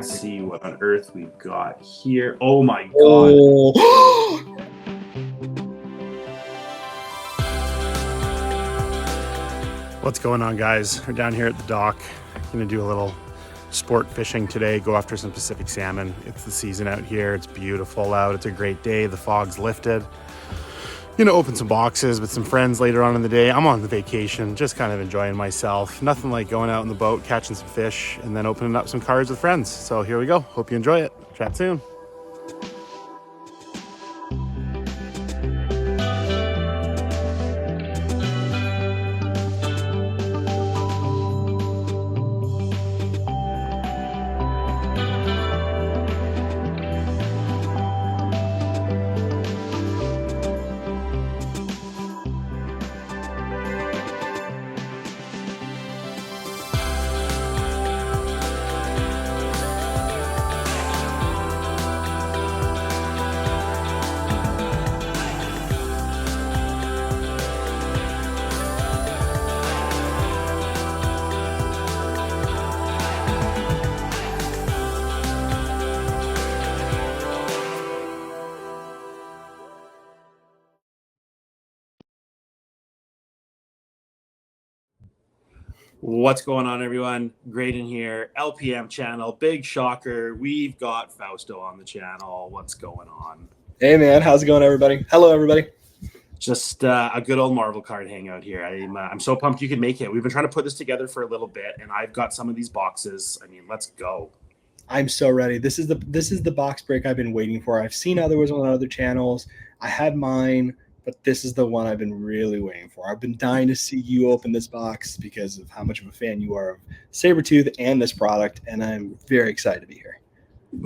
Let's see what on earth we've got here. Oh my god. Oh. What's going on, guys? We're down here at the dock. Gonna do a little sport fishing today, go after some Pacific salmon. It's the season out here. It's beautiful out. It's a great day. The fog's lifted. Gonna open some boxes with some friends later on in the day. I'm on the vacation, just kind of enjoying myself. Nothing like going out in the boat, catching some fish, and then opening up some cards with friends. So here we go. Hope you enjoy it. Chat soon. What's going on, everyone? Graydon here, LPM channel. Big shocker. We've got Fausto on the channel. What's going on? Hey, man. How's it going, everybody? Hello, everybody. Just a good old Marvel card hangout here. I'm so pumped you could make it. We've been trying to put this together for a little bit, and I've got some of these boxes. I mean, let's go. I'm so ready. This is the box break I've been waiting for. I've seen others on other channels. I had mine, but this is the one I've been really waiting for. I've been dying to see you open this box because of how much of a fan you are of Sabretooth and this product, and I'm very excited to be here.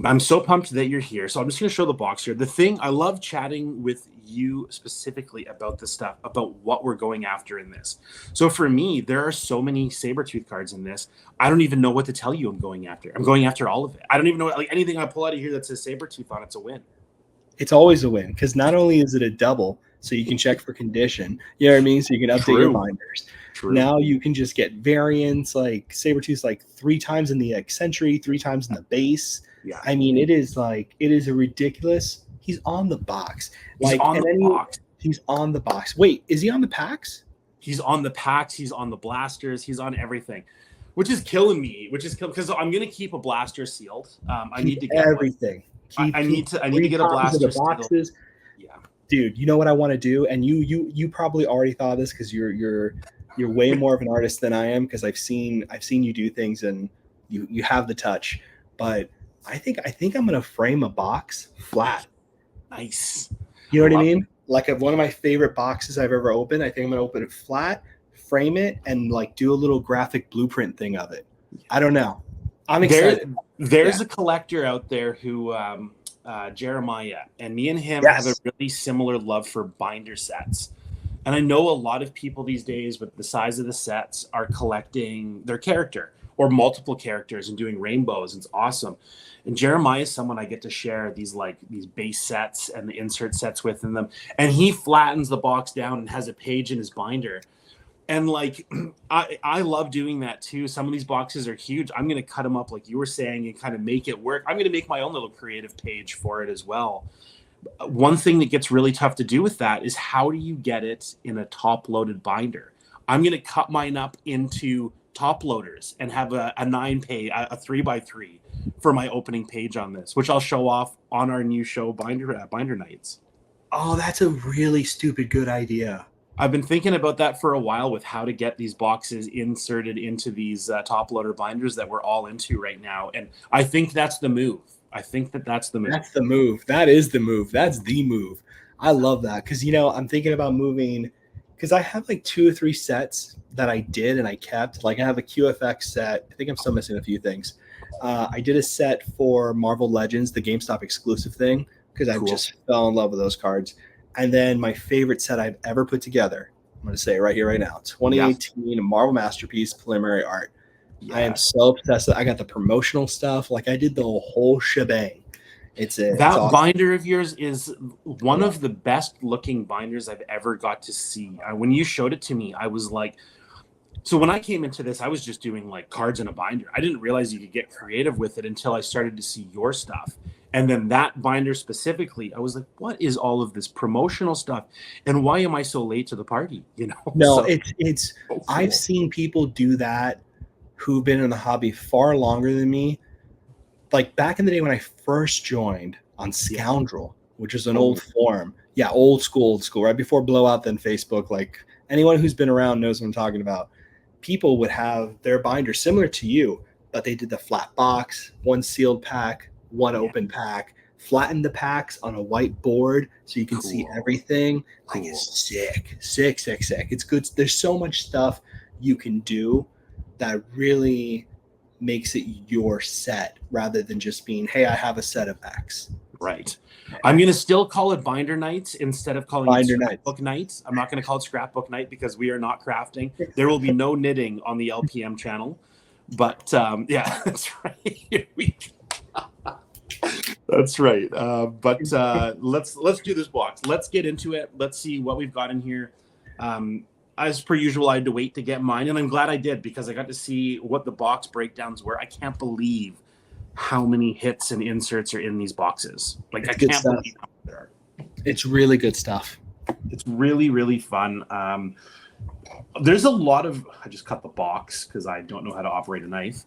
I'm so pumped that you're here. So I'm just going to show the box here. The thing, I love chatting with you specifically about this stuff, about what we're going after in this. So for me, there are so many Sabretooth cards in this. I don't even know what to tell you I'm going after. I'm going after all of it. I don't even know, like anything I pull out of here that says Sabretooth on it's a win. It's always a win because not only is it a double, so you can check for condition, you know what I mean? So you can update your binders. True. Now you can just get variants like Sabretooth's like 3 times in the Eccentric, 3 times in the base. Yeah. I mean, it is a ridiculous. He's on the box. He's on the box. He's on the box. Wait, is he on the packs? He's on the packs. He's on the blasters. He's on everything, which is killing me. Because I'm gonna keep a blaster sealed. I need to get everything. I need to get a blaster boxes. Sealed. Yeah, dude. You know what I want to do, and you probably already thought of this because you're way more of an artist than I am because I've seen you do things and you have the touch, but. I think I'm gonna frame a box flat. Nice. You know what I mean? Like one of my favorite boxes I've ever opened. I think I'm gonna open it flat, frame it, and like do a little graphic blueprint thing of it. I don't know. I'm excited. There's a collector out there who Jeremiah, and me and him have a really similar love for binder sets. And I know a lot of people these days with the size of the sets are collecting their character or multiple characters and doing rainbows. It's awesome. And Jeremiah is someone I get to share these base sets and the insert sets with in them. And he flattens the box down and has a page in his binder. And I love doing that too. Some of these boxes are huge. I'm going to cut them up like you were saying and kind of make it work. I'm going to make my own little creative page for it as well. One thing that gets really tough to do with that is how do you get it in a top loaded binder? I'm going to cut mine up into top loaders and have a 9-page, a 3x3 for my opening page on this, which I'll show off on our new show, Binder Nights. Oh, that's a really stupid good idea. I've been thinking about that for a while with how to get these boxes inserted into these top loader binders that we're all into right now. And I think that's the move. That's the move. That's the move. That is the move. That's the move. I love that because, I'm thinking about moving because I have like 2 or 3 sets that I did and I kept. Like I have a QFX set. I think I'm still missing a few things. I did a set for Marvel Legends, the GameStop exclusive thing, because I just fell in love with those cards. And then my favorite set I've ever put together, I'm going to say it right here, right now, 2018 Marvel Masterpiece preliminary art. Yeah. I am so obsessed. I got the promotional stuff. Like I did the whole shebang. It's awesome. Binder of yours is one of the best looking binders I've ever got to see. When you showed it to me, I was like, So when I came into this, I was just doing like cards in a binder. I didn't realize you could get creative with it until I started to see your stuff. And then that binder specifically, I was like, what is all of this promotional stuff? And why am I so late to the party? You know? No, So, it's so cool. I've seen people do that who've been in the hobby far longer than me. Like back in the day when I first joined on Scoundrel, which is an old forum. Yeah, old school, right before Blowout, then Facebook. Like anyone who's been around knows what I'm talking about. People would have their binder similar to you, but they did the flat box, one sealed pack, one open pack, flattened the packs on a white board so you can see everything. Like it's sick. It's good. There's so much stuff you can do that really makes it your set rather than just being, hey, I have a set of X. Right. I'm going to still call it binder nights instead of calling it scrapbook nights. I'm not going to call it scrapbook night because we are not crafting. There will be no knitting on the LPM channel. But yeah, that's right. That's right. But let's do this box. Let's get into it. Let's see what we've got in here. As per usual, I had to wait to get mine, and I'm glad I did because I got to see what the box breakdowns were. I can't believe how many hits and inserts are in these boxes. Like, I can't believe how many there are. It's really good stuff. It's really, really fun. There's a lot of, I just cut the box because I don't know how to operate a knife.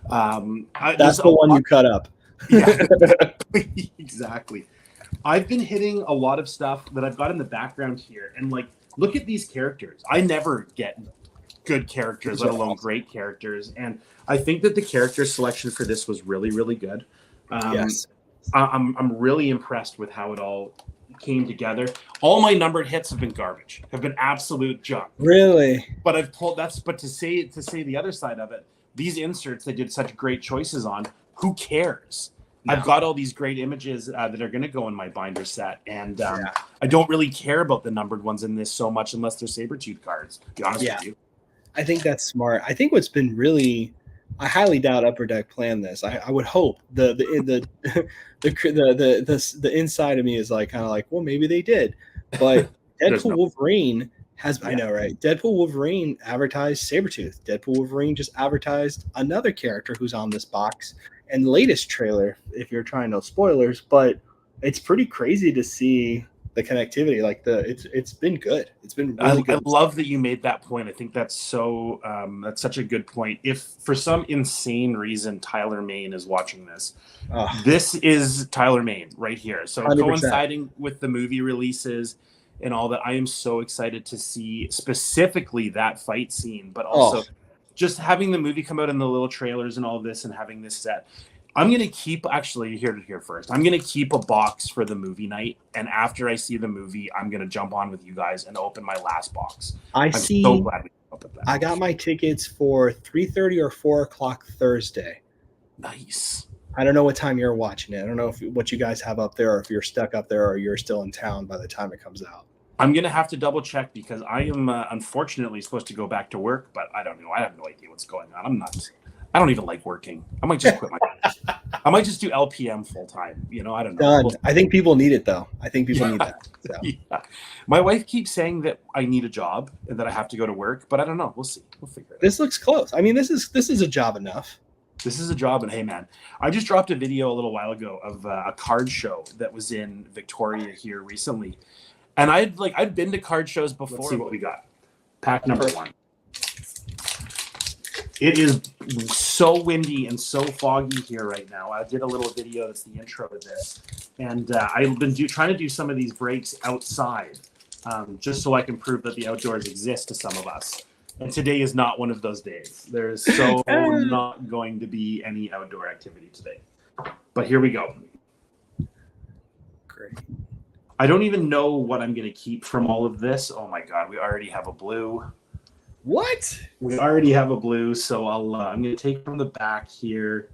That's the one you cut up. Yeah, exactly. I've been hitting a lot of stuff that I've got in the background here. And like, look at these characters. I never get good characters, let alone great characters. And I think that the character selection for this was really, really good. Yes. I'm really impressed with how it all came together. All my numbered hits have been garbage, have been absolute junk. Really? But I've pulled but to say the other side of it, these inserts they did such great choices on. Who cares? No. I've got all these great images that are going to go in my binder set, and I don't really care about the numbered ones in this so much unless they're Sabretooth cards, to be honest with you. I think that's smart. I think what's been really, I highly doubt Upper Deck planned this. I would hope the inside of me is like kind of like, well, maybe they did, but Deadpool Wolverine has, I know, right? Deadpool Wolverine advertised Sabretooth. Deadpool Wolverine just advertised another character who's on this box. And the latest trailer, if you're trying to spoilers, but it's pretty crazy to see the connectivity. Like it's been good. It's been really good. I love that you made that point. I think that's that's such a good point. If for some insane reason Tyler Main is watching this, this is Tyler Main right here. So 100%. Coinciding with the movie releases and all that, I am so excited to see specifically that fight scene, but also just having the movie come out in the little trailers and all this and having this set. I'm going to keep, actually, here first. I'm going to keep a box for the movie night. And after I see the movie, I'm going to jump on with you guys and open my last box. I'm so glad we opened that. I got my tickets for 3:30 or 4 o'clock Thursday. Nice. I don't know what time you're watching it. I don't know what you guys have up there, or if you're stuck up there or you're still in town by the time it comes out. I'm going to have to double check because I am unfortunately supposed to go back to work, but I don't know. I have no idea what's going on. I don't even like working. I might just quit I might just do LPM full time. You know, I don't know. Done. I think people need it though. I think people need that. So. Yeah. My wife keeps saying that I need a job and that I have to go to work, but I don't know. We'll see. We'll figure it out. This looks close. I mean, this is a job enough. This is a job, and hey, man, I just dropped a video a little while ago of a card show that was in Victoria here recently. And I'd been to card shows before. Let's see what we got. Pack number 1. It is so windy and so foggy here right now. I did a little video that's the intro to this. And I've been trying to do some of these breaks outside just so I can prove that the outdoors exist to some of us. And today is not one of those days. There's so not going to be any outdoor activity today. But here we go. Great. I don't even know what I'm going to keep from all of this. Oh my God, we already have a blue. What? We already have a blue, so I'm going to take from the back here.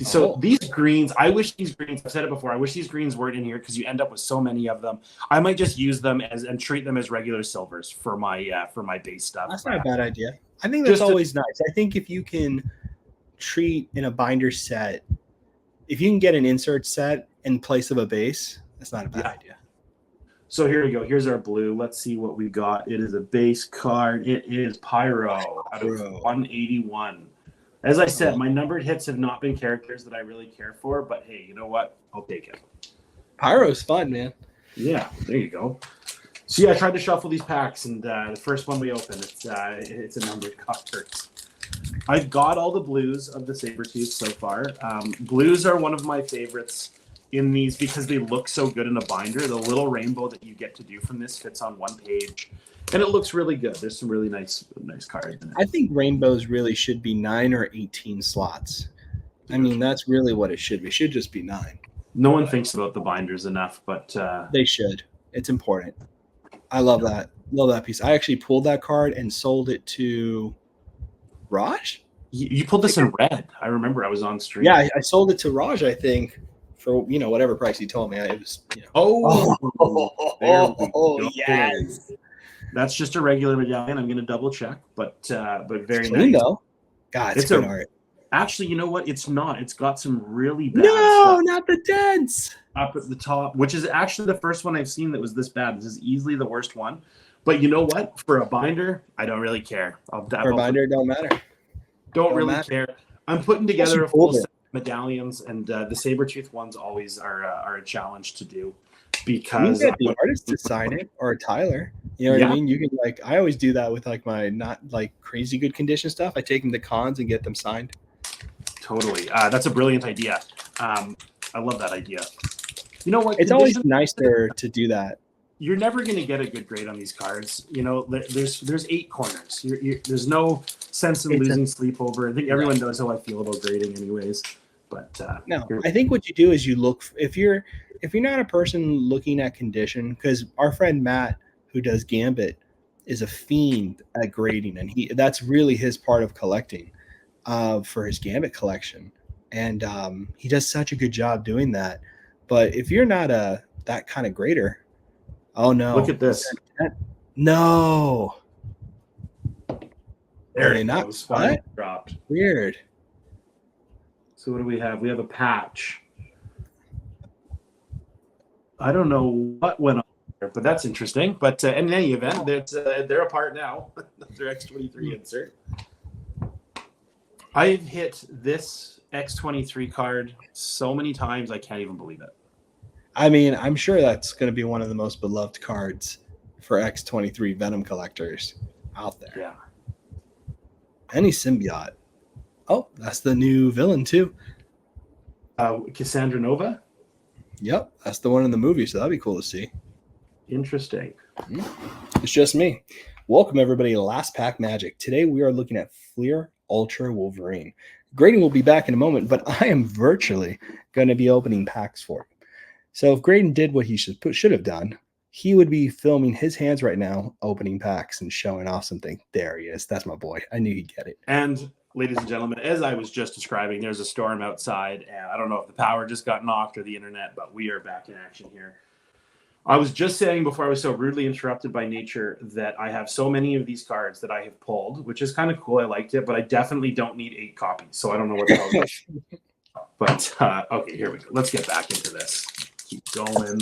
So these greens, I wish these greens, I've said it before, I wish these greens weren't in here because you end up with so many of them. I might just use them and treat them as regular silvers for my base stuff. That's not a bad idea. I think that's always nice. I think if you can treat in a binder set, if you can get an insert set in place of a base, that's not a bad idea. So here we go. Here's our blue. Let's see what we got. It is a base card. It is Pyro out of 181. As I said, my numbered hits have not been characters that I really care for, but hey, you know what? I'll take it. Pyro's fun, man. Yeah, there you go. So yeah, I tried to shuffle these packs, and the first one we open, it's a numbered card. I've got all the blues of the Sabertooth so far. Blues are one of my favorites in these because they look so good in a binder. The little rainbow that you get to do from this fits on one page, and it looks really good. There's some really nice cards in it. I think rainbows really should be 9 or 18 slots. I mean, that's really what it should be. It should just be 9. No one thinks about the binders enough, but they should. It's important. I love that. Love that piece. I actually pulled that card and sold it to Raj. You pulled this in red. I remember I was on stream. Yeah, I sold it to Raj, I think, for whatever price he told me. It was yes. That's just a regular medallion. I'm going to double check, but very it's clean, nice. Though. God, it's good art. Actually, you know what? It's not. It's got some really bad stuff. Not the dents up at the top, which is actually the first one I've seen that was this bad. This is easily the worst one. But you know what? For a binder, I don't really care. For a binder, it don't matter. Don't really care. I'm putting together a full set of medallions, and the Sabertooth ones always are a challenge to do because you get the artist to sign it or Tyler. You know what I mean? You can I always do that with my not crazy good condition stuff. I take them to cons and get them signed. Totally. That's a brilliant idea. I love that idea. You know what? It's always nicer to do that. You're never going to get a good grade on these cards. You know, there's 8 corners. There's no sense in losing sleep over. I think everyone knows how I feel about grading anyways. But no, I think what you do is you look if you're not a person looking at condition, because our friend Matt, who does Gambit, is a fiend at grading, and that's really his part of collecting for his Gambit collection. And he does such a good job doing that. But if you're not that kind of grader, oh no! Look at this. No. There it goes. Finally dropped. Weird. So what do we have? We have a patch. I don't know what went on there, but that's interesting. But in any event, they're apart now. Their X23 insert. I've hit this X23 card so many times I can't even believe it. I mean, I'm sure that's going to be one of the most beloved cards for X23 Venom collectors out there. Yeah. Any symbiote. Oh, that's the new villain too. Cassandra Nova? Yep, that's the one in the movie, so that'd be cool to see. Interesting. It's just me. Welcome, everybody, to Last Pack Magic. Today we are looking at Fleer Ultra Wolverine. Graydon will be back in a moment, but I am virtually going to be opening packs for him. So if Graydon did what he should have done, he would be filming his hands right now, opening packs and showing off something. There he is. That's my boy. I knew he'd get it. And ladies and gentlemen, as I was just describing, there's a storm outside, and I don't know if the power just got knocked or the internet, but we are back in action here. I was just saying before I was so rudely interrupted by nature that I have so many of these cards that I have pulled, which is kind of cool. I liked it, but I definitely don't need 8 copies, so I don't know what the hell. But okay, here we go. Let's get back into this. Keep going.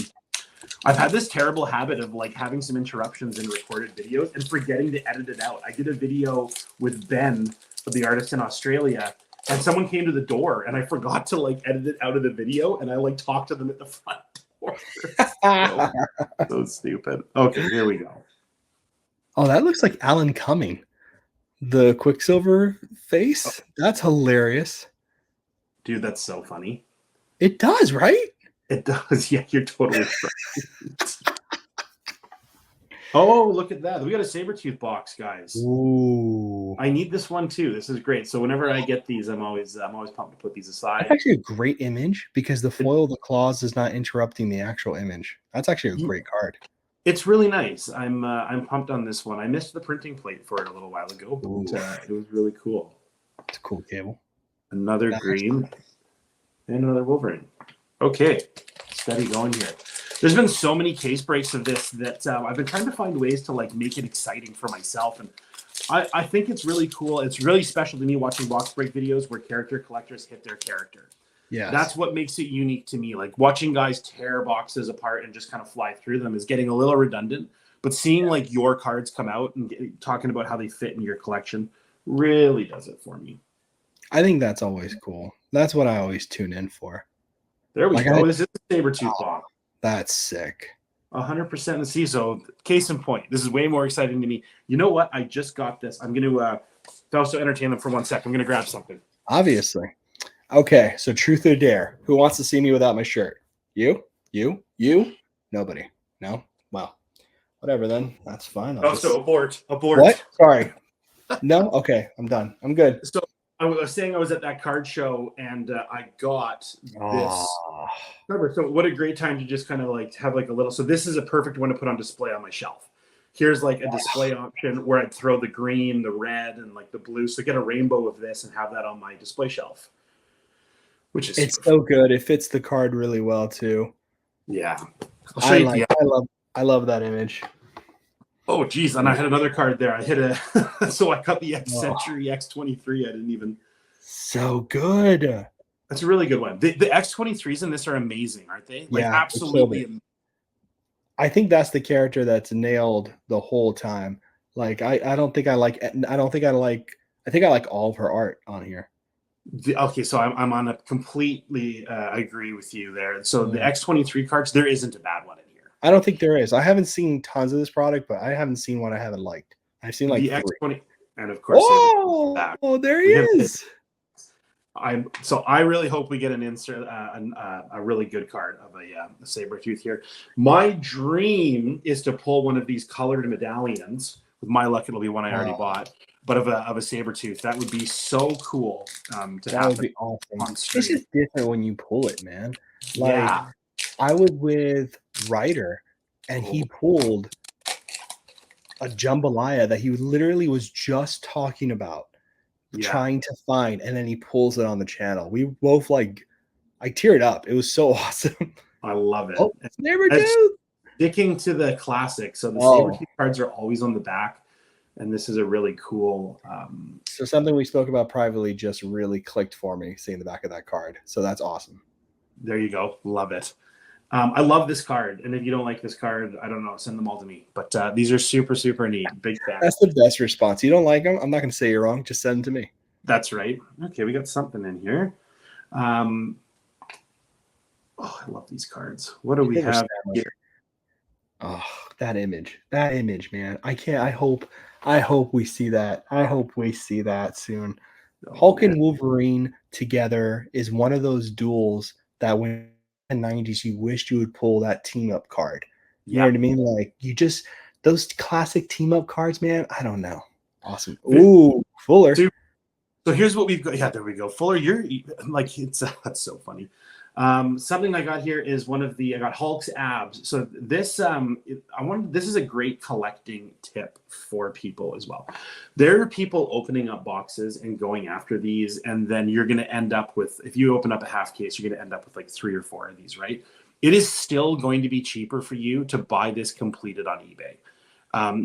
I've had this terrible habit of having some interruptions in recorded videos and forgetting to edit it out. I did a video with Ben, the artist in Australia, and someone came to the door and I forgot to edit it out of the video, and I talked to them at the front door. so stupid. Okay, here we go. Oh, that looks like Alan Cumming. The Quicksilver face. That's hilarious. Dude, that's so funny. It does, right? It does. Yeah, you're totally right. Oh, look at that. We got a Sabertooth box, guys. Ooh. I need this one too. This is great. So whenever I get these, I'm always pumped to put these aside. That's actually a great image because the foil of the claws is not interrupting the actual image. That's actually a great card. It's really nice. I'm pumped on this one. I missed the printing plate for it a little while ago, but it was really cool. It's a cool cable. Another green and another Wolverine. Okay, steady going here. There's been so many case breaks of this that I've been trying to find ways to make it exciting for myself, and I think it's really cool. It's really special to me watching box break videos where character collectors hit their character. Yes. That's what makes it unique to me. Like watching guys tear boxes apart and just kind of fly through them is getting a little redundant. But seeing like your cards come out and talking about how they fit in your collection really does it for me. I think that's always cool. That's what I always tune in for. There we go. This is a Sabretooth box. That's sick. 100% in the sea. So case in point, this is way more exciting to me. You know what? I just got this. I'm going to also entertain them for 1 second. I'm going to grab something. Obviously. Okay, so truth or dare. Who wants to see me without my shirt? You? Nobody. No? Well, whatever then. That's fine. So abort. What? Sorry. No? Okay, I'm done. I'm good. So I was saying I was at that card show and I got this cover. So what a great time to just kind of like have like a little. So this is a perfect one to put on display on my shelf. Here's like a display option where I'd throw the green, the red, and like the blue. So get a rainbow of this and have that on my display shelf. Which is so good. It fits the card really well too. Yeah. I love that image. Oh geez, and I had another card there. I hit a so I got the X Century X23. I didn't even. So good. That's a really good one. The X23s in this are amazing, aren't they? Like absolutely amazing. I think that's the character that's nailed the whole time. Like I think I like all of her art on here. Okay, so I'm on a completely I agree with you there. So the X23 cards, there isn't a bad one in here. I don't think there is. I haven't seen tons of this product, but I haven't seen one I haven't liked. I've seen like the X20, and of course, there he is. I really hope we get an insert, a really good card of a Sabretooth here. My dream is to pull one of these colored medallions. With my luck, it'll be one I already bought, but of a Sabretooth. That would be so cool to have. That would be awesome. This is different when you pull it, man. Like I was with Ryder, and he pulled a jambalaya that he literally was just talking about. Trying to find, and then he pulls it on the channel. We both I teared up. It was so awesome. I love it. Oh, Sabretooth. Sticking to the classic. So the Sabretooth cards are always on the back, and this is a really cool. So something we spoke about privately just really clicked for me, seeing the back of that card. So that's awesome. There you go. Love it. I love this card, and if you don't like this card, I don't know, send them all to me. But these are super, super neat. Big fan. That's the best response. You don't like them? I'm not going to say you're wrong. Just send them to me. That's right. Okay, we got something in here. I love these cards. What do we have here? Oh, that image, man. I hope we see that. I hope we see that soon. Hulk and Wolverine together is one of those duels that when in the 90s you wished you would pull that team up card. You know what I mean? Like those classic team up cards, man. I don't know. Awesome. Ooh, Fuller. So here's what we've got. Yeah, there we go. Fuller, you're like, that's so funny. Something I got here is I got Hulk's abs. So this, this is a great collecting tip for people as well. There are people opening up boxes and going after these, and then you're going to end up with, if you open up a half case, you're going to end up with like 3 or 4 of these, right? It is still going to be cheaper for you to buy this completed on eBay.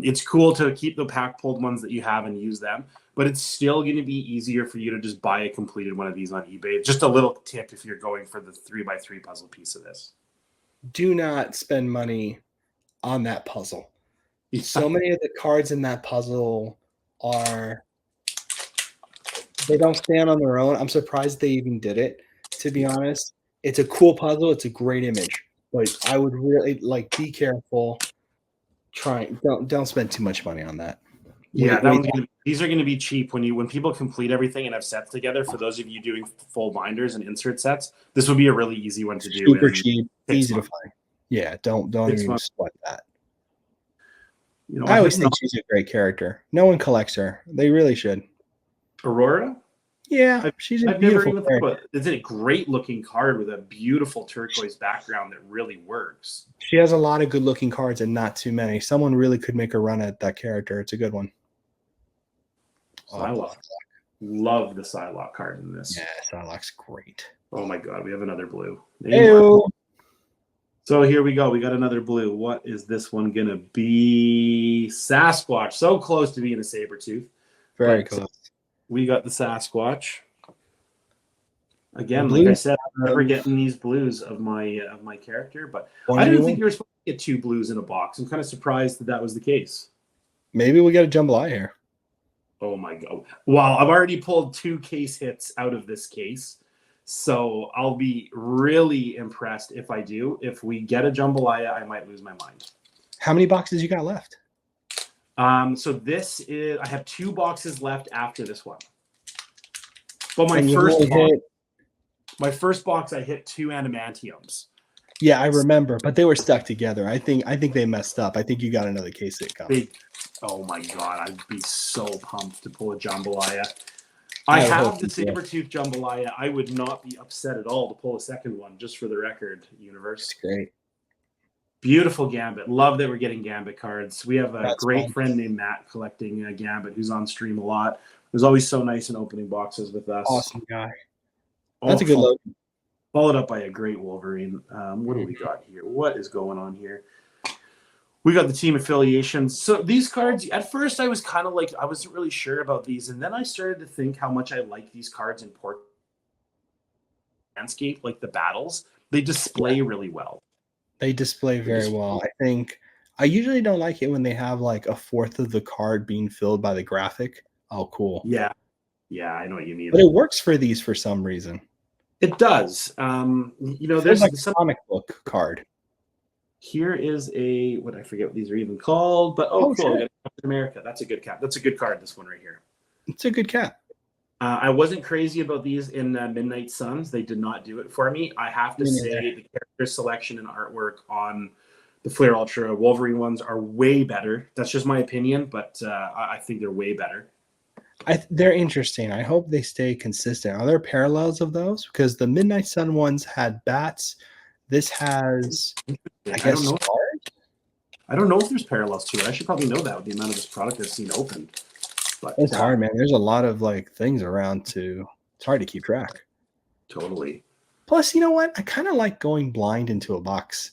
It's cool to keep the pack pulled ones that you have and use them, but it's still going to be easier for you to just buy a completed one of these on eBay. Just a little tip if you're going for the 3x3 puzzle piece of this. Do not spend money on that puzzle. So many of the cards in that puzzle they don't stand on their own. I'm surprised they even did it, to be honest. It's a cool puzzle. It's a great image, but I would really be careful. Don't spend too much money on that. Yeah, these are going to be cheap when people complete everything and have sets together. For those of you doing full binders and insert sets, this would be a really easy one to do. Super cheap, easy to find. Yeah, don't even sweat that. I always think she's a great character. No one collects her. They really should. Aurora? Yeah, she's a beautiful character. It's a great looking card with a beautiful turquoise background that really works. She has a lot of good looking cards and not too many. Someone really could make a run at that character. It's a good one. Psylocke. Love the Psylocke card in this. Yeah, Psylocke's great. Oh my god, we have another blue. So here we go. We got another blue. What is this one gonna be? Sasquatch. So close to being a Sabretooth. Very close. We got the Sasquatch. Again, like I Blues, said, I'm never getting these blues of my character, but I didn't think 21. you were supposed to get 2 blues in a box. I'm kind of surprised that that was the case. Maybe we got a jambalaya here. Oh my god! Well, I've already pulled 2 case hits out of this case, so I'll be really impressed if I do. If we get a jambalaya, I might lose my mind. How many boxes you got left? So this is I have 2 boxes left after this one. But my first box, I hit 2 adamantiums. Yeah, I remember, but they were stuck together. I think they messed up. I think you got another case hit coming. Oh my god, I'd be so pumped to pull a jambalaya. I have the saber-tooth jambalaya. I would not be upset at all to pull a second one, just for the record, universe. That's great. Beautiful Gambit. Love that we're getting Gambit cards. We have a great fun. friend named Matt collecting Gambit, who's on stream a lot. Who's always so nice in opening boxes with us. Awesome guy. That's a good look. Followed up by a great Wolverine. What do we got here? What is going on here? We got the team affiliations. So these cards, at first I was kind of like, I wasn't really sure about these. And then I started to think how much I like these cards in port landscape, like the battles. They display really well. They display very well. I think I usually don't like it when they have like a fourth of the card being filled by the graphic. Oh, cool. Yeah. Yeah, I know what you mean. But it works for these for some reason. It does. There's like a comic book card. Here is what I forget what these are even called, but cool. Sure. We got Captain America. That's a good cap. That's a good card. This one right here. It's a good cap. I wasn't crazy about these in Midnight Suns. They did not do it for me. I have to say the character selection and artwork on the Flair Ultra Wolverine ones are way better. That's just my opinion, but I think they're way better. They're interesting. I hope they stay consistent. Are there parallels of those? Because the Midnight Sun ones had bats. This has, I guess, stars? I don't know if there's parallels to it. I should probably know that with the amount of this product I've seen open. But it's hard, man. There's a lot of like things around to. It's hard to keep track. Totally. Plus, you know what? I kind of like going blind into a box.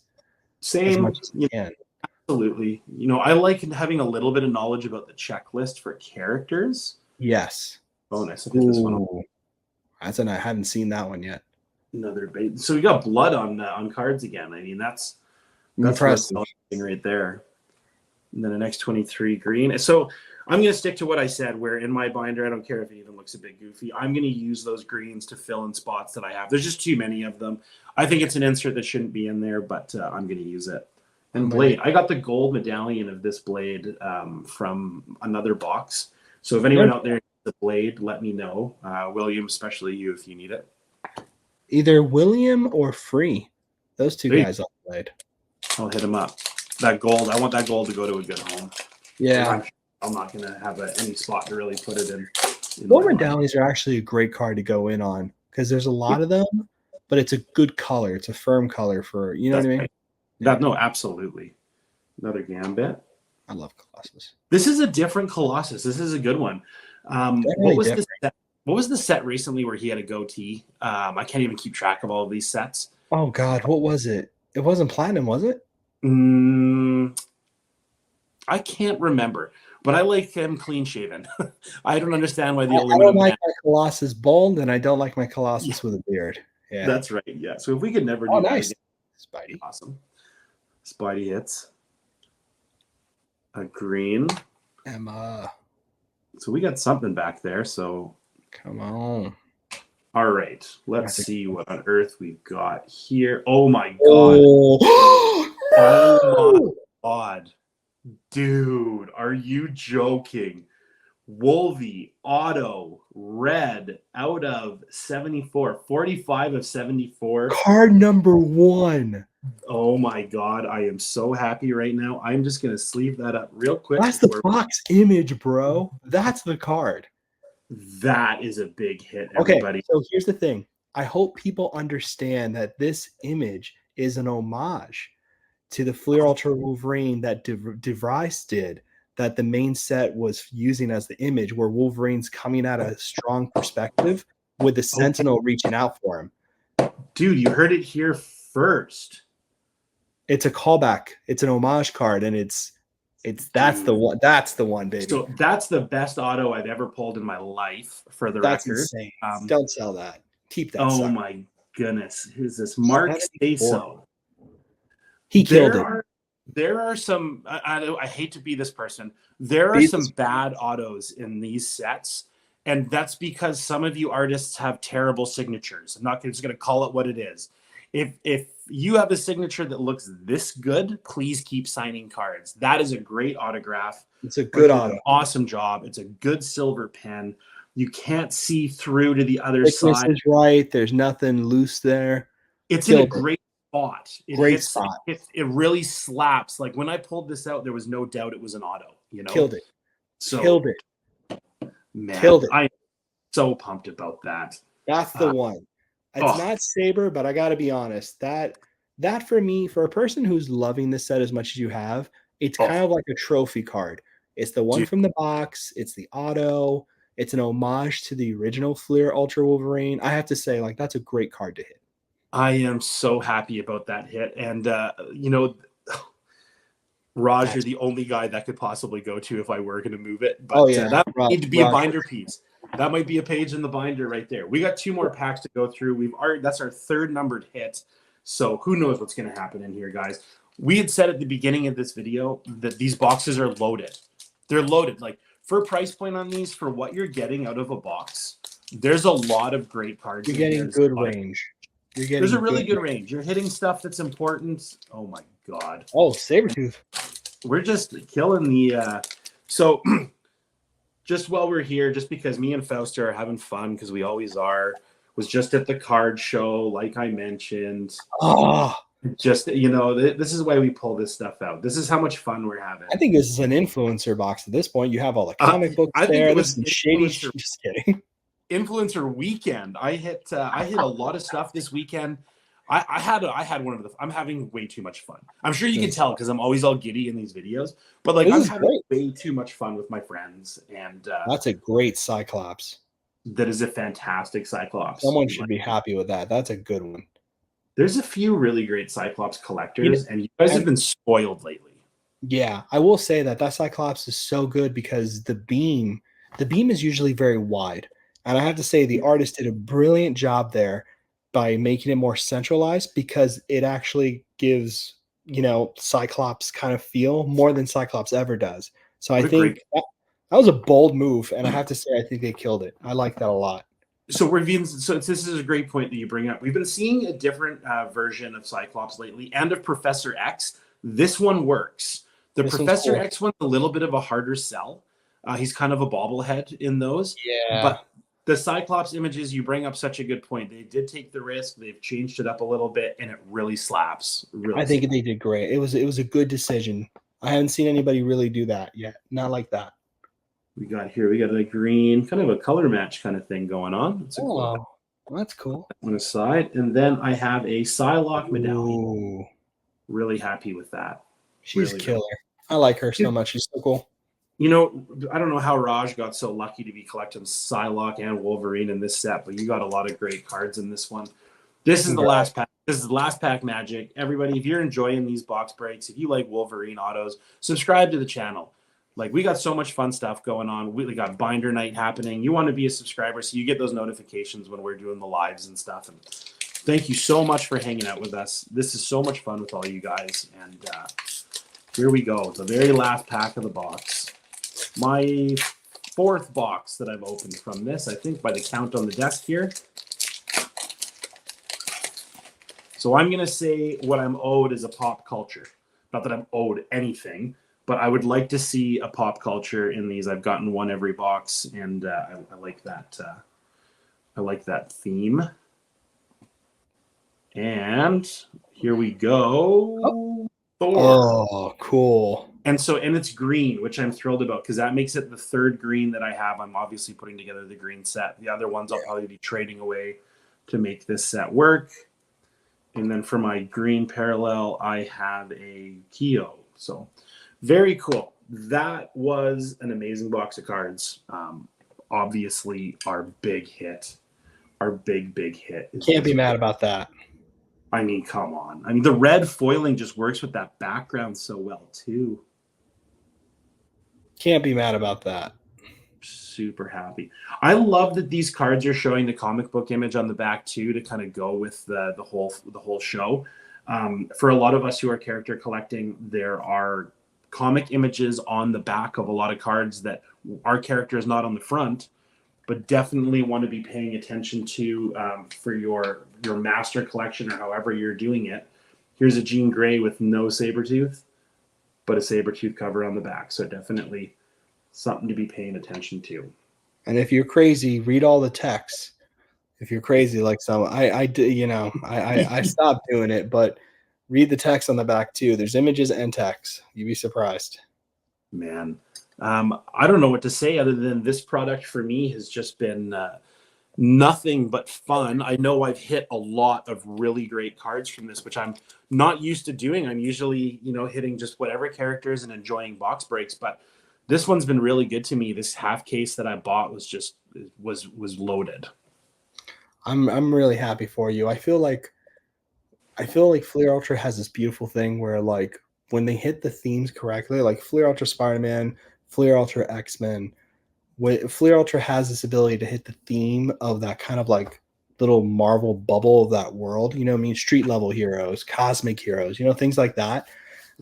Same. As much as I can. Absolutely. I like having a little bit of knowledge about the checklist for characters. Yes. Bonus. I think this one. I haven't seen that one yet. Another bait. So we got blood on cards again. I mean, that's impressive right there. And then an X23 green. So I'm going to stick to what I said, where in my binder, I don't care if it even looks a bit goofy. I'm going to use those greens to fill in spots that I have. There's just too many of them. I think it's an insert that shouldn't be in there, but I'm going to use it. And blade. I got the gold medallion of this blade from another box. So if anyone out there needs the blade, let me know. William, especially you, if you need it. Either William or Free. Those two guys I'll blade. I'll hit him up. That gold, I want that gold to go to a good home. Yeah. I'm not going to have any spot to really put it in. Gold medallions are actually a great card to go in on because there's a lot of them, but it's a good color. It's a firm color for, you know what I mean? Right. Yeah. No, absolutely. Another Gambit. I love Colossus. This is a different Colossus. This is a good one. What was the set recently where he had a goatee? I can't even keep track of all of these sets. Oh, God. What was it? It wasn't Platinum, was it? I can't remember, but I like him clean shaven. I don't understand why the I don't like my Colossus bald, and I don't like my Colossus with a beard. Yeah, that's right. Yeah. So if we could never do nice. That again, Spidey. Awesome. Spidey hits. A green. Emma. So we got something back there. So come on. All right. Let's see what on earth we've got here. Oh my God. Oh, oh my God. Dude, are you joking? Wolvie, auto, red, out of 74, 45 of 74. Card number 1. Oh my God, I am so happy right now. I'm just going to sleeve that up real quick. That's the box image, bro. That's the card. That is a big hit, everybody. Okay, so here's the thing. I hope people understand that this image is an homage to the Flair Ultra Wolverine that DeVries did, that the main set was using as the image, where Wolverine's coming at a strong perspective with the Sentinel reaching out for him. Dude, you heard it here first. It's a callback. It's an homage card, and that's the one. That's the one, baby. So that's the best auto I've ever pulled in my life. For the that's record, insane. Don't sell that. Keep that. Oh sucker. my goodness, who's this? Mark 74. Saso. He killed it. There are some. I hate to be this person. There are some bad autos in these sets, and that's because some of you artists have terrible signatures. I'm not just going to call it what it is. If you have a signature that looks this good, please keep signing cards. That is a great autograph. It's a good auto. Awesome job. It's a good silver pen. You can't see through to the other Thickness side. is right. There's nothing loose there. It's in a great spot. Great spot. It really slaps. Like when I pulled this out, there was no doubt it was an auto. You know, Killed it. So, Killed it. Man, Killed it. I'm so pumped about that. That's the one. It's not Saber, but I got to be honest. That for me, for a person who's loving this set as much as you have, it's kind of like a trophy card. It's the one from the box. It's the auto. It's an homage to the original Fleer Ultra Wolverine. I have to say, like, that's a great card to hit. I am so happy about that hit. And, you know, Raj, you're the only guy that could possibly go to if I were going to move it. But that might need to be a binder piece. That might be a page in the binder right there. We got 2 more packs to go through. That's our 3rd numbered hit. So who knows what's going to happen in here, guys. We had said at the beginning of this video that these boxes are loaded. They're loaded. Like, for a price point on these, for what you're getting out of a box, there's a lot of great cards. You're getting good range. There's a really good range. You're hitting stuff that's important. Oh, my God. Oh, Sabretooth. We're just killing the so just while we're here, just because me and Fausta are having fun, because we always are, was just at the card show, like I mentioned. Just, you know, this is why we pull this stuff out. This is how much fun we're having. I think this is an influencer box at this point. You have all the comic books there. This is shady. Just kidding. Influencer weekend. I hit a lot of stuff this weekend. I had one of the. I'm having way too much fun. I'm sure you can tell because I'm always all giddy in these videos. But like, I'm having way too much fun with my friends, and that's a great Cyclops. That is a fantastic Cyclops. Someone should be happy with that. That's a good one. There's a few really great Cyclops collectors, and you guys have been spoiled lately. Yeah, I will say that Cyclops is so good because the beam is usually very wide. And I have to say the artist did a brilliant job there by making it more centralized, because it actually gives, you know, Cyclops kind of feel more than Cyclops ever does. So I think that was a bold move, and I have to say I think they killed it. I like that a lot. So this is a great point that you bring up. We've been seeing a different version of Cyclops lately, and of Professor X. This one works. The Professor X one's a little bit of a harder sell. He's kind of a bobblehead in those. Yeah. But the Cyclops images, you bring up such a good point. They did take the risk. They've changed it up a little bit, and it really slaps. I think they did great. It was a good decision. I haven't seen anybody really do that yet. Not like that. We got a green, kind of a color match kind of thing going on. It's that's cool. On the side. And then I have a Psylocke medallion. Ooh. Really happy with that. She's really killer. I like her so much. She's so cool. You know, I don't know how Raj got so lucky to be collecting Psylocke and Wolverine in this set, but you got a lot of great cards in this one. This is the last pack. This is the last pack magic. Everybody, if you're enjoying these box breaks, if you like Wolverine autos, subscribe to the channel. Like, we got so much fun stuff going on. We got binder night happening. You want to be a subscriber so you get those notifications when we're doing the lives and stuff. And thank you so much for hanging out with us. This is so much fun with all you guys. And here we go. The very last pack of the box. My 4th box that I've opened from this, I think, by the count on the desk here. So I'm going to say what I'm owed is a pop culture. Not that I'm owed anything, but I would like to see a pop culture in these. I've gotten one every box, and I like that. I like that theme. And here we go. Thor. Oh, cool. And it's green, which I'm thrilled about, because that makes it the 3rd green that I have. I'm obviously putting together the green set. The other ones I'll probably be trading away to make this set work. And then for my green parallel, I have a Kyo. So very cool. That was an amazing box of cards. Obviously, our big hit. Our big hit. Can't be mad about that. I mean, come on. I mean, the red foiling just works with that background so well, too. Can't be mad about that. super happy. I love that these cards are showing the comic book image on the back too, to kind of go with the whole show. For a lot of us who are character collecting, there are comic images on the back of a lot of cards that our character is not on the front, but definitely want to be paying attention to for your master collection or however you're doing it. Here's a Jean Grey with no Sabretooth, but a Sabretooth cover on the back. So definitely something to be paying attention to. And if you're crazy, read all the texts. If you're crazy like some, I do, you know, I stopped doing it, but read the text on the back too. There's images and text. You'd be surprised. Man, I don't know what to say other than this product for me has just been nothing but fun. I know I've hit a lot of really great cards from this, which I'm not used to doing. I'm usually, hitting just whatever characters and enjoying box breaks, but this one's been really good to me. This half case that I bought was just was loaded. I'm really happy for you. I feel like Fleer Ultra has this beautiful thing where, like, when they hit the themes correctly, like Fleer Ultra Spider-Man, Fleer Ultra X-Men, Fleer Ultra has this ability to hit the theme of that kind of like little Marvel bubble of that world. Street level heroes, cosmic heroes, things like that.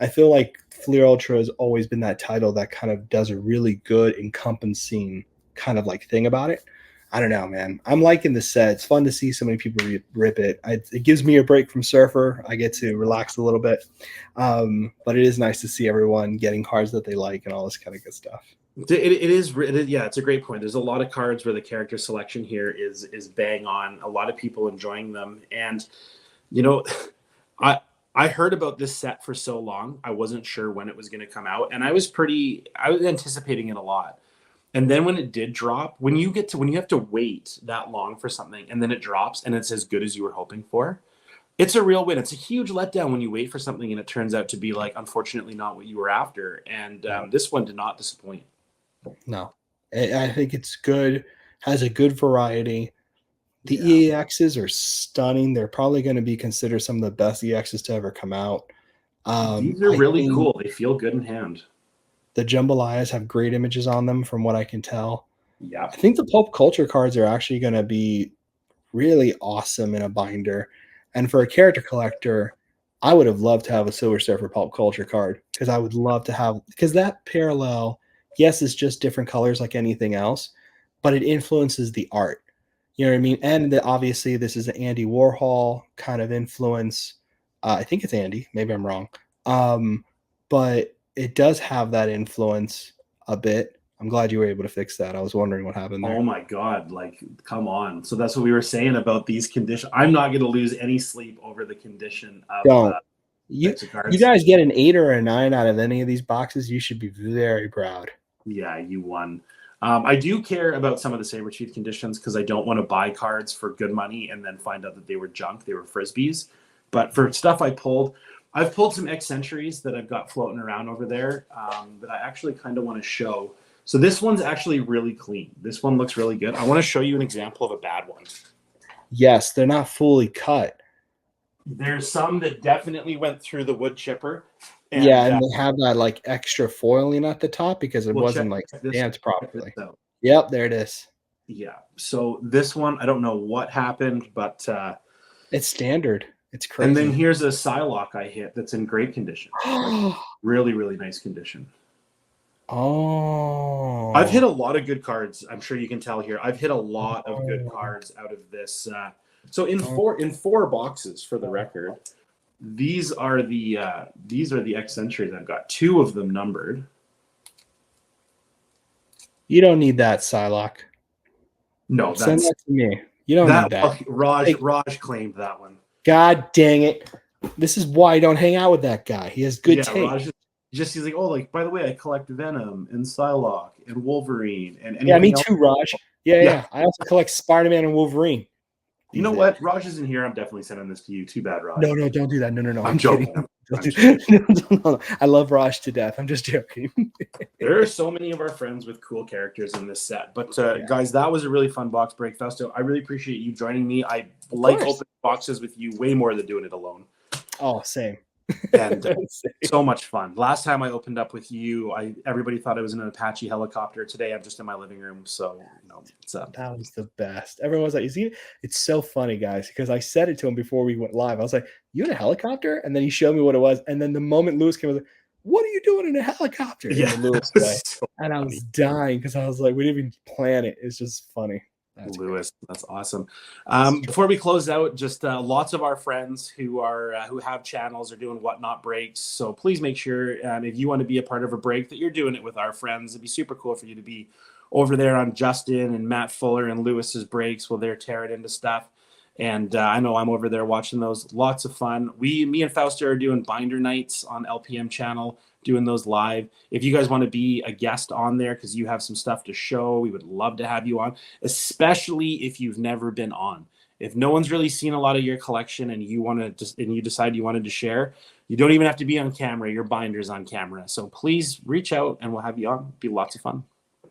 I feel like Fleer Ultra has always been that title that kind of does a really good encompassing kind of like thing about it. I don't know, man. I'm liking the set. It's fun to see so many people rip it. It gives me a break from Surfer. I get to relax a little bit. But it is nice to see everyone getting cards that they like and all this kind of good stuff. It's a great point. There's a lot of cards where the character selection here is bang on. A lot of people enjoying them. And, I heard about this set for so long. I wasn't sure when it was going to come out. And I was anticipating it a lot. And then when it did drop, when you have to wait that long for something and then it drops and it's as good as you were hoping for, it's a real win. It's a huge letdown when you wait for something and it turns out to be, like, unfortunately not what you were after. And this one did not disappoint. No, I think it's good, has a good variety. The EXs are stunning. They're probably going to be considered some of the best EXs to ever come out. These are really cool. They feel good in hand. The Jambalayas have great images on them from what I can tell. Yeah. I think the pulp culture cards are actually going to be really awesome in a binder. And for a character collector, I would have loved to have a Silver Surfer pulp culture card because I would love to have, because that parallel, yes, it's just different colors like anything else, but it influences the art. You know what I mean? And obviously this is an Andy Warhol kind of influence. I think it's Andy. Maybe I'm wrong. But it does have that influence a bit. I'm glad you were able to fix that. I was wondering what happened there. Oh my God. Like, come on. So that's what we were saying about these conditions. I'm not going to lose any sleep over the condition of you guys get an 8 or a 9 out of any of these boxes. You should be very proud. Yeah, you won. I do care about some of the Sabretooth conditions because I don't want to buy cards for good money and then find out that they were junk. They were Frisbees. But for stuff I've pulled some X-Centuries that I've got floating around over there that I actually kind of want to show. So this one's actually really clean. This one looks really good. I want to show you an example of a bad one. Yes, they're not fully cut. There's some that definitely went through the wood chipper. And they have that like extra foiling at the top because it wasn't like stamped properly. Yep, there it is. Yeah. So this one, I don't know what happened, but it's standard. It's crazy. And then here's a Psylocke I hit that's in great condition. Like, really, really nice condition. Oh. I've hit a lot of good cards. I'm sure you can tell here. I've hit a lot of good cards out of this. So in four boxes, for the record, these are the X-Centuries. I've got 2 of them numbered. You don't need that, Psylocke. No, send that to me. You don't need that. Raj claimed that one. God dang it! This is why I don't hang out with that guy. He has good taste. He's like, oh, like, by the way, I collect Venom and Psylocke and Wolverine and yeah, me too, Raj. Yeah. I also collect Spider-Man and Wolverine. You know what? Raj isn't here. I'm definitely sending this to you. Too bad, Raj. No, don't do that. No. I'm joking. No. I love Raj to death. I'm just joking. There are so many of our friends with cool characters in this set. But guys, that was a really fun box break, Festo. I really appreciate you joining me. I like opening boxes with you way more than doing it alone. Oh, same. And so much fun. Last time I opened up with you, everybody thought I was in an Apache helicopter. Today I'm just in my living room. So, it's that was the best. Everyone was like, "You see, it's so funny, guys," because I said it to him before we went live. I was like, "You in a helicopter?" And then he showed me what it was. And then the moment Lewis came, I was like, "What are you doing in a helicopter?" Yeah, in the Lewis way. so and I was dying because I was like, we didn't even plan it. It's just funny. That's Lewis, great. That's awesome. Before we close out, just lots of our friends who have channels are doing Whatnot breaks. So please make sure if you want to be a part of a break that you're doing it with our friends. It'd be super cool for you to be over there on Justin and Matt Fuller and Lewis's breaks while they're tearing into stuff. And I know I'm over there watching those. Lots of fun. Me and Fausto are doing binder nights on LPM channel, doing those live. If you guys want to be a guest on there because you have some stuff to show, we would love to have you on, especially if you've never been on. If no one's really seen a lot of your collection and you decide you wanted to share, you don't even have to be on camera. Your binder's on camera. So please reach out and we'll have you on. It'll be lots of fun.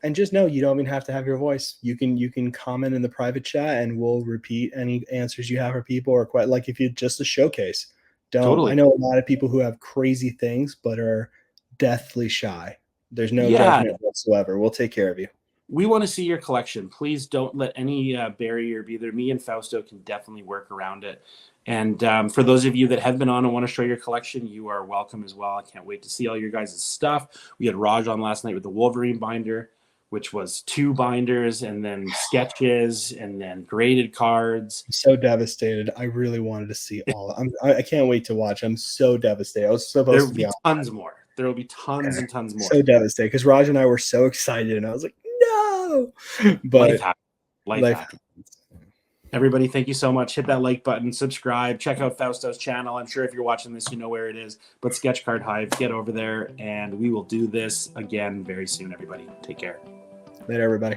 And just know you don't even have to have your voice. You can comment in the private chat and we'll repeat any answers you have for people, or quite like if you just a showcase. Totally. I know a lot of people who have crazy things but are deathly shy. There's no judgment whatsoever. We'll take care of you. We want to see your collection. Please don't let any barrier be there. Me and Fausto can definitely work around it. And for those of you that have been on and want to show your collection, you are welcome as well. I can't wait to see all your guys' stuff. We had Raj on last night with the Wolverine binder, which was 2 binders and then sketches and then graded cards. I'm so devastated. I really wanted to see all. I can't wait to watch. I'm so devastated. I was supposed to be on. Tons more. There will be tons and tons more. So devastated because Raj and I were so excited, and I was like, no. But life happens. Everybody, thank you so much. Hit that like button, subscribe, check out Fausto's channel. I'm sure if you're watching this, you know where it is. But Sketch Card Hive, get over there, and we will do this again very soon, everybody. Take care. Later, everybody.